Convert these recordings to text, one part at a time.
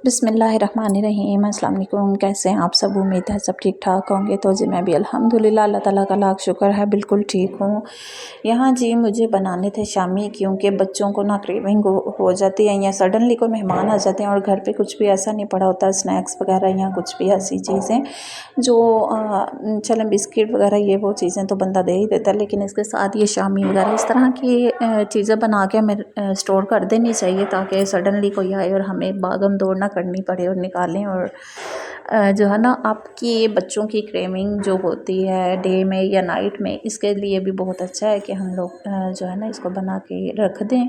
बिस्मिल्लाहिर्रहमानिर्रहीम। अस्सलाम वालेकुम। कैसे हैं आप सब? उम्मीद है सब ठीक ठाक होंगे। तो जी मैं भी अल्हम्दुलिल्लाह अल्लाह ताला का लाख शुक्र है बिल्कुल ठीक हूँ। यहाँ जी मुझे बनाने थे शामी, क्योंकि बच्चों को ना क्रेविंग हो जाती है या सडनली कोई मेहमान आ जाते हैं और घर पे कुछ भी ऐसा नहीं पड़ा होता, स्नैक्स वगैरह या कुछ भी ऐसी चीज़ें जो चलें बिस्किट वगैरह ये वो चीज़ें तो बंदा दे ही देता है, लेकिन इसके साथ ये शामी वगैरह इस तरह की चीज़ें बना के हमें स्टोर कर देनी चाहिए, ताकि सडनली कोई आए और हमें भागम दौड़ ना करनी पड़े और निकालें। और जो है ना आपकी बच्चों की क्रेविंग जो होती है डे में या नाइट में, इसके लिए भी बहुत अच्छा है कि हम लोग जो है ना इसको बना के रख दें।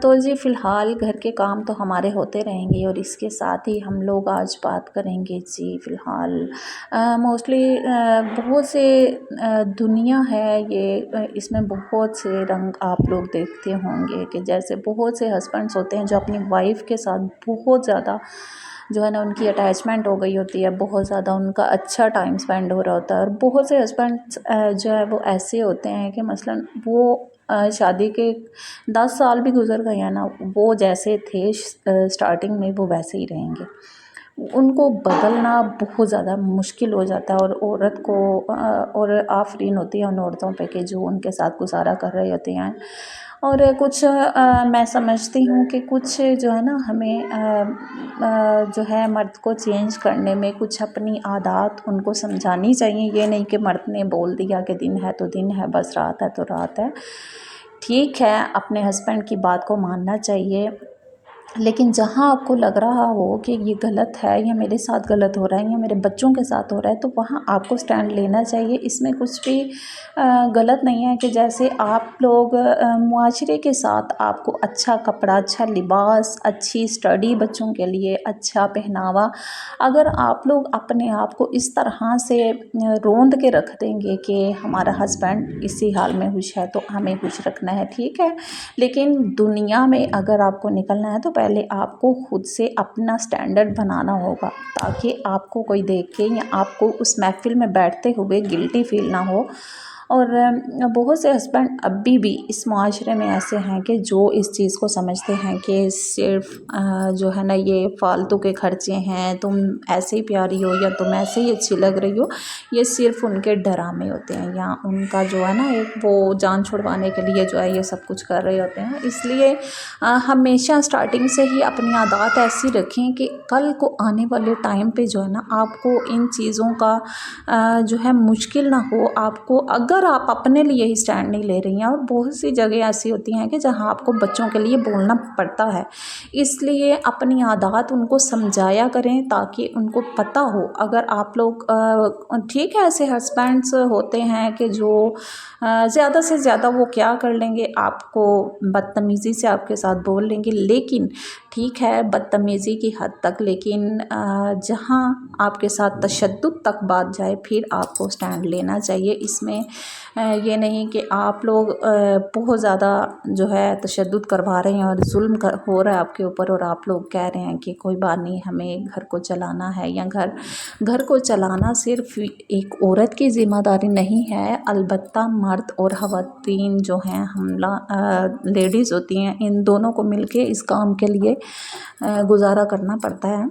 तो जी फ़िलहाल घर के काम तो हमारे होते रहेंगे और इसके साथ ही हम लोग आज बात करेंगे जी फ़िलहाल मोस्टली बहुत से दुनिया है ये, इसमें बहुत से रंग आप लोग देखते होंगे कि जैसे बहुत से हस्बैंड्स होते हैं जो अपनी वाइफ़ के साथ बहुत ज़्यादा जो है ना उनकी अटैचमेंट हो गई होती है, बहुत ज़्यादा उनका अच्छा टाइम स्पेंड हो रहा होता है। और बहुत से हस्बैंड्स जो है वो ऐसे होते हैं कि मसलन वो शादी के 10 साल भी गुजर गए हैं ना, वो जैसे थे स्टार्टिंग में वो वैसे ही रहेंगे। उनको बदलना बहुत ज़्यादा मुश्किल हो जाता है और औरत को और आफरीन होती है उन औरतों पे कि जो उनके साथ गुजारा कर रहे होते हैं। और कुछ मैं समझती हूँ कि कुछ जो है ना हमें जो है मर्द को चेंज करने में कुछ अपनी आदत उनको समझानी चाहिए। ये नहीं कि मर्द ने बोल दिया कि दिन है तो दिन है, बस रात है तो रात है। ठीक है, अपने हस्बैंड की बात को मानना चाहिए, लेकिन जहाँ आपको लग रहा हो कि ये गलत है या मेरे साथ गलत हो रहा है या मेरे बच्चों के साथ हो रहा है, तो वहाँ आपको स्टैंड लेना चाहिए। इसमें कुछ भी गलत नहीं है कि जैसे आप लोग मुआशरे के साथ आपको अच्छा कपड़ा, अच्छा लिबास, अच्छी स्टडी बच्चों के लिए, अच्छा पहनावा, अगर आप लोग अपने आप को इस तरह से रोंद के रख देंगे कि हमारा हस्बैंड इसी हाल में खुश है तो हमें खुश रखना है, ठीक है। लेकिन दुनिया में अगर आपको निकलना है तो पहले आपको खुद से अपना स्टैंडर्ड बनाना होगा, ताकि आपको कोई देख के या आपको उस महफिल में बैठते हुए गिल्टी फील ना हो। और बहुत से हस्बैंड अभी भी इस माशरे में ऐसे हैं कि जो इस चीज़ को समझते हैं कि सिर्फ जो है ना ये फालतू के खर्चे हैं, तुम ऐसे ही प्यारी हो या तुम ऐसे ही अच्छी लग रही हो, ये सिर्फ उनके डरामे होते हैं या उनका जो है ना एक वो जान छुड़वाने के लिए जो है ये सब कुछ कर रहे होते हैं। इसलिए हमेशा स्टार्टिंग से ही अपनी आदत ऐसी रखें कि कल को आने वाले टाइम पे जो है ना आपको इन चीज़ों का जो है मुश्किल ना हो। आपको अगर आप अपने लिए ही स्टैंड नहीं ले रही हैं, और बहुत सी जगह ऐसी होती हैं कि जहां आपको बच्चों के लिए बोलना पड़ता है, इसलिए अपनी आदत उनको समझाया करें ताकि उनको पता हो। अगर आप लोग ठीक है, ऐसे हस्बैंड्स होते हैं कि जो ज़्यादा से ज़्यादा वो क्या कर लेंगे, आपको बदतमीज़ी से आपके साथ बोल लेंगे, लेकिन ठीक है बदतमीज़ी की हद तक, लेकिन जहाँ आपके साथ तशद्दुद तक बात जाए फिर आपको स्टैंड लेना चाहिए। इसमें ये नहीं कि आप लोग बहुत ज़्यादा जो है तशद्दुद करवा रहे हैं और जुल्म हो रहा है आपके ऊपर, और आप लोग कह रहे हैं कि कोई बात नहीं हमें घर को चलाना है। या घर को चलाना सिर्फ एक औरत की ज़िम्मेदारी नहीं है, अलबत्ता मर्द और ख़वातीन जो हैं हमला लेडीज़ होती हैं, इन दोनों को मिलके इस काम के लिए गुजारा करना पड़ता है।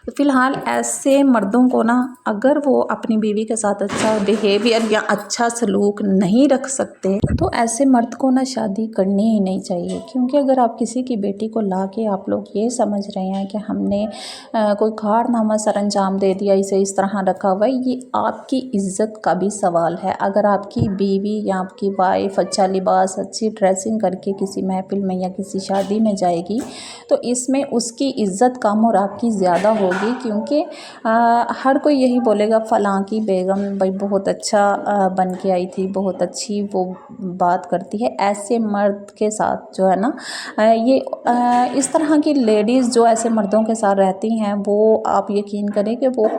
तो फ़िलहाल ऐसे मर्दों को ना, अगर वो अपनी बीवी के साथ अच्छा बिहेवियर या अच्छा सलूक नहीं रख सकते तो ऐसे मर्द को ना शादी करनी ही नहीं चाहिए। क्योंकि अगर आप किसी की बेटी को ला के आप लोग ये समझ रहे हैं कि हमने कोई कारनामा सर अंजाम दे दिया, इसे इस तरह रखा हुआ है, ये आपकी इज़्ज़त का भी सवाल है। अगर आपकी बीवी या आपकी वाइफ अच्छा लिबास, अच्छी ड्रेसिंग करके किसी महफिल में या किसी शादी में जाएगी तो इसमें उसकी इज़्ज़त कम और आपकी ज़्यादा होगी। क्योंकि हर कोई यही बोलेगा फ़लाँ की बेगम भाई बहुत अच्छा बन के आई थी, बहुत अच्छी वो बात करती है। ऐसे मर्द के साथ जो है ना ये इस तरह की लेडीज़ जो ऐसे मर्दों के साथ रहती हैं, वो आप यकीन करें कि वो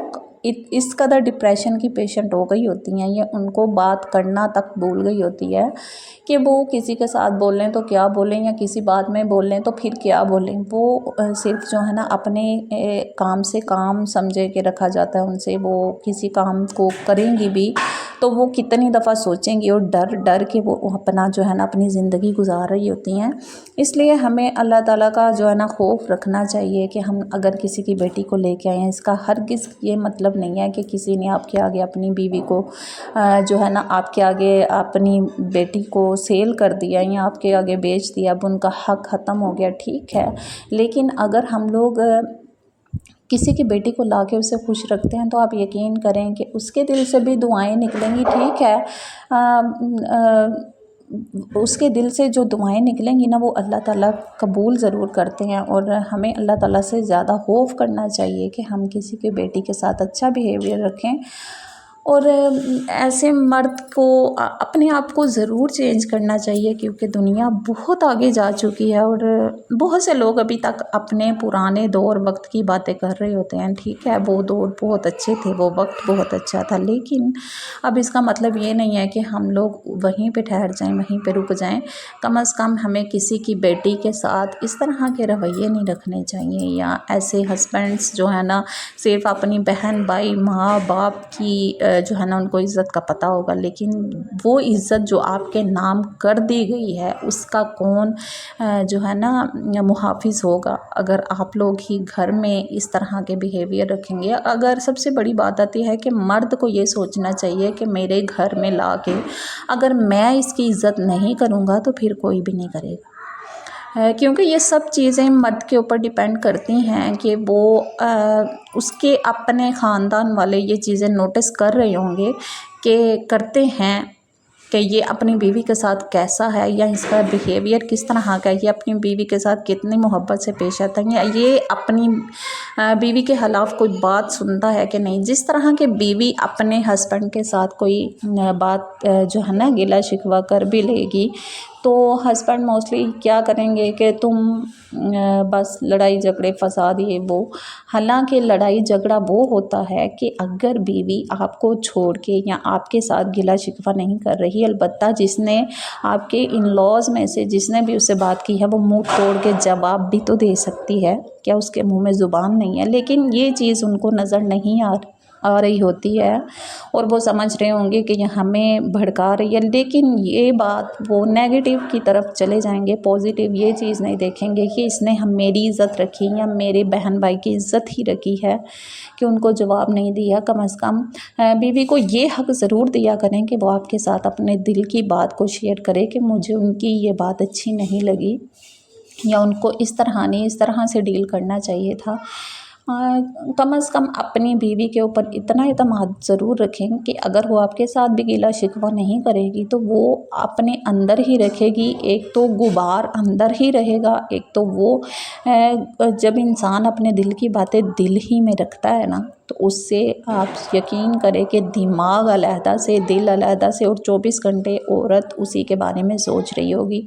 इस कदर डिप्रेशन की पेशेंट हो गई होती हैं, ये उनको बात करना तक भूल गई होती है कि वो किसी के साथ बोलें तो क्या बोलें या किसी बात में बोलें तो फिर क्या बोलें। वो सिर्फ जो है ना अपने काम से काम समझे के रखा जाता है उनसे, वो किसी काम को करेंगी भी तो वो कितनी दफ़ा सोचेंगी और डर डर के वो अपना जो है ना अपनी ज़िंदगी गुजार रही होती हैं। इसलिए हमें अल्लाह ताला का जो है ना खौफ रखना चाहिए कि हम अगर किसी की बेटी को लेके आए हैं, इसका हरगिज़ ये मतलब नहीं है कि किसी ने आपके आगे अपनी बीवी को जो है ना आपके आगे अपनी बेटी को सेल कर दिया या आपके आगे बेच दिया, अब उनका हक ख़त्म हो गया, ठीक है। लेकिन अगर हम लोग किसी की बेटी को लाके उसे खुश रखते हैं तो आप यकीन करें कि उसके दिल से भी दुआएं निकलेंगी, ठीक है। उसके दिल से जो दुआएं निकलेंगी ना वो अल्लाह ताला कबूल ज़रूर करते हैं। और हमें अल्लाह ताला से ज़्यादा खौफ करना चाहिए कि हम किसी की बेटी के साथ अच्छा बिहेवियर रखें। और ऐसे मर्द को अपने आप को ज़रूर चेंज करना चाहिए, क्योंकि दुनिया बहुत आगे जा चुकी है और बहुत से लोग अभी तक अपने पुराने दौर वक्त की बातें कर रहे होते हैं, ठीक है। वो दौर बहुत अच्छे थे, वो वक्त बहुत अच्छा था, लेकिन अब इसका मतलब ये नहीं है कि हम लोग वहीं पे ठहर जाएं, वहीं पे रुक जाएं। कम से कम हमें किसी की बेटी के साथ इस तरह के रवैये नहीं रखने चाहिए, या ऐसे हस्बैंड्स जो है ना सिर्फ अपनी बहन भाई माँ बाप की जो है ना उनको इज़्ज़त का पता होगा, लेकिन वो इज़्ज़त जो आपके नाम कर दी गई है उसका कौन जो है ना मुहाफ़िज़ होगा अगर आप लोग ही घर में इस तरह के बिहेवियर रखेंगे। अगर सबसे बड़ी बात आती है कि मर्द को ये सोचना चाहिए कि मेरे घर में ला के अगर मैं इसकी इज़्ज़त नहीं करूँगा तो फिर कोई भी नहीं करेगा, क्योंकि ये सब चीज़ें मर्द के ऊपर डिपेंड करती हैं कि वो उसके अपने ख़ानदान वाले ये चीज़ें नोटिस कर रहे होंगे कि करते हैं कि ये अपनी बीवी के साथ कैसा है, या इसका बिहेवियर किस तरह का है, ये अपनी बीवी के साथ कितनी मोहब्बत से पेश आता है, या ये अपनी बीवी के खिलाफ़ कोई बात सुनता है कि नहीं। जिस तरह के बीवी अपने हस्बैंड के साथ कोई बात जो है ना गिला शिकवा कर भी लेगी तो हस्बैंड मोस्टली क्या करेंगे कि तुम बस लड़ाई झगड़े फसाद ये वो। हालांकि लड़ाई झगड़ा वो होता है कि अगर बीवी आपको छोड़ के या आपके साथ गिला शिकवा नहीं कर रही, अलबत्ता जिसने आपके इन लॉज में से जिसने भी उससे बात की है वो मुंह तोड़ के जवाब भी तो दे सकती है, क्या उसके मुंह में ज़ुबान नहीं है। लेकिन ये चीज़ उनको नज़र नहीं आ रही होती है और वो समझ रहे होंगे कि ये हमें भड़का रही है, लेकिन ये बात वो नेगेटिव की तरफ चले जाएंगे, पॉजिटिव ये चीज़ नहीं देखेंगे कि इसने हम मेरी इज़्ज़त रखी या मेरे बहन भाई की इज़्ज़त ही रखी है कि उनको जवाब नहीं दिया। कम से कम बीवी को ये हक़ ज़रूर दिया करें कि वो आपके साथ अपने दिल की बात को शेयर करे कि मुझे उनकी ये बात अच्छी नहीं लगी, या उनको इस तरह नहीं इस तरह से डील करना चाहिए था। कम से कम अपनी बीवी के ऊपर इतना एतमाद ज़रूर रखें कि अगर वो आपके साथ भी गिला शिकवा नहीं करेगी तो वो अपने अंदर ही रखेगी। एक तो गुबार अंदर ही रहेगा, एक तो वो जब इंसान अपने दिल की बातें दिल ही में रखता है ना तो उससे आप यकीन करें कि दिमाग अलहदा से दिल अलहदा से और 24 घंटे औरत उसी के बारे में सोच रही होगी।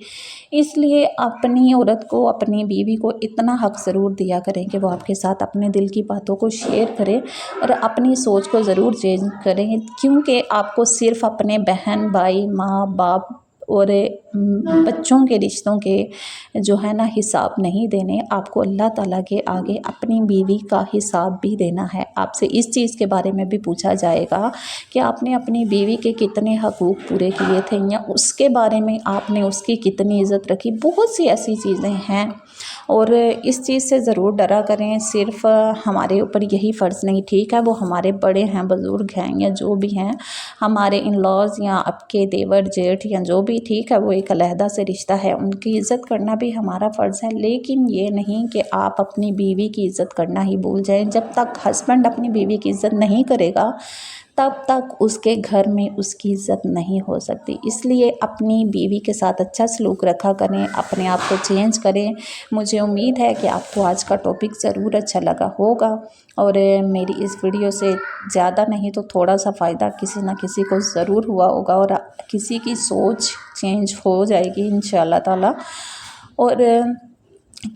इसलिए अपनी औरत को अपनी बीवी को इतना हक़ ज़रूर दिया करें कि वो आपके साथ अपने दिल की बातों को शेयर करें और अपनी सोच को ज़रूर चेंज करें, क्योंकि आपको सिर्फ़ अपने बहन भाई माँ बाप और बच्चों के रिश्तों के जो है ना हिसाब नहीं देने, आपको अल्लाह ताला के आगे अपनी बीवी का हिसाब भी देना है। आपसे इस चीज़ के बारे में भी पूछा जाएगा कि आपने अपनी बीवी के कितने हकूक़ पूरे किए थे, या उसके बारे में आपने उसकी कितनी इज़्ज़त रखी। बहुत सी ऐसी चीज़ें हैं और इस चीज़ से ज़रूर डरा करें। सिर्फ़ हमारे ऊपर यही फ़र्ज़ नहीं, ठीक है वो हमारे बड़े हैं बुज़ुर्ग हैं या जो भी हैं हमारे इन लॉज या आपके देवर जेठ या जो भी, ठीक है वो एक अलहदा से रिश्ता है, उनकी इज़्ज़त करना भी हमारा फ़र्ज़ है। लेकिन ये नहीं कि आप अपनी बीवी की इज़्ज़त करना ही भूल जाएं। जब तक हस्बैंड अपनी बीवी की इज़्ज़त नहीं करेगा तब तक उसके घर में उसकी इज़्ज़त नहीं हो सकती। इसलिए अपनी बीवी के साथ अच्छा सलूक रखा करें, अपने आप को चेंज करें। मुझे उम्मीद है कि आपको आज का टॉपिक ज़रूर अच्छा लगा होगा और मेरी इस वीडियो से ज़्यादा नहीं तो थोड़ा सा फ़ायदा किसी न किसी को ज़रूर हुआ होगा और किसी की सोच चेंज हो जाएगी इंशाअल्लाह ताला। और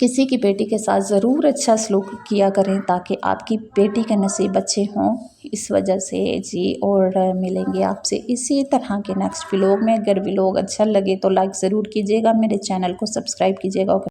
किसी की बेटी के साथ ज़रूर अच्छा सलूक किया करें ताकि आपकी बेटी के नसीब अच्छे हों। इस वजह से जी, और मिलेंगे आपसे इसी तरह के नेक्स्ट व्लॉग में। अगर व्लॉग अच्छा लगे तो लाइक ज़रूर कीजिएगा, मेरे चैनल को सब्सक्राइब कीजिएगा।